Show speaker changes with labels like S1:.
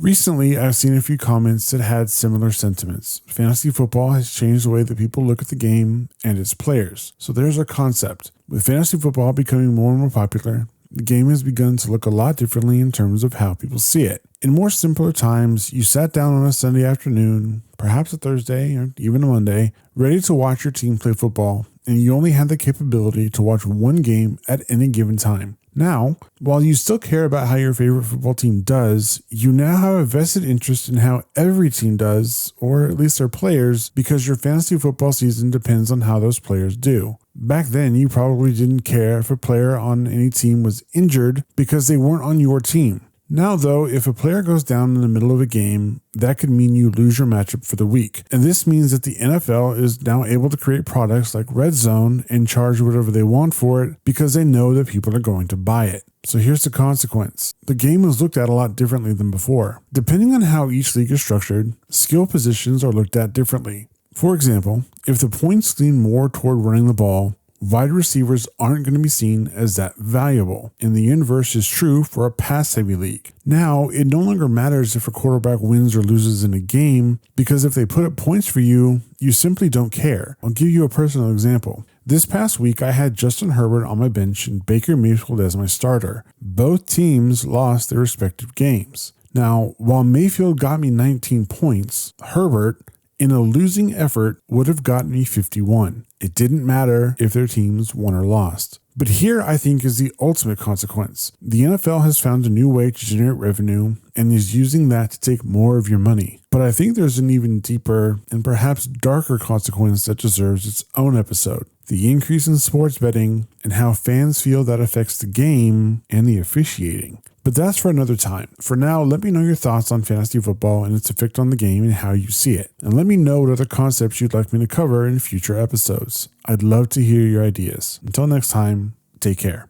S1: Recently, I've seen a few comments that had similar sentiments. Fantasy football has changed the way that people look at the game and its players. So there's our concept. With fantasy football becoming more and more popular, the game has begun to look a lot differently in terms of how people see it. In more simpler times, you sat down on a Sunday afternoon, perhaps a Thursday or even a Monday, ready to watch your team play football, and you only had the capability to watch one game at any given time. Now, while you still care about how your favorite football team does, you now have a vested interest in how every team does, or at least their players, because your fantasy football season depends on how those players do. Back then, you probably didn't care if a player on any team was injured because they weren't on your team. Now, though, if a player goes down in the middle of a game, that could mean you lose your matchup for the week. And this means that the NFL is now able to create products like Red Zone and charge whatever they want for it because they know that people are going to buy it. So here's the consequence. The game is looked at a lot differently than before. Depending on how each league is structured, skill positions are looked at differently. For example, if the points lean more toward running the ball, wide receivers aren't going to be seen as that valuable, and the inverse is true for a pass-heavy league. Now, it no longer matters if a quarterback wins or loses in a game, because if they put up points for you, you simply don't care. I'll give you a personal example. This past week, I had Justin Herbert on my bench and Baker Mayfield as my starter. Both teams lost their respective games. Now, while Mayfield got me 19 points, Herbert, in a losing effort, would have gotten me 51. It didn't matter if their teams won or lost. But here, I think, is the ultimate consequence. The NFL has found a new way to generate revenue and is using that to take more of your money. But I think there's an even deeper and perhaps darker consequence that deserves its own episode. The increase in sports betting and how fans feel that affects the game and the officiating. But that's for another time. For now, let me know your thoughts on fantasy football and its effect on the game and how you see it. And let me know what other concepts you'd like me to cover in future episodes. I'd love to hear your ideas. Until next time, take care.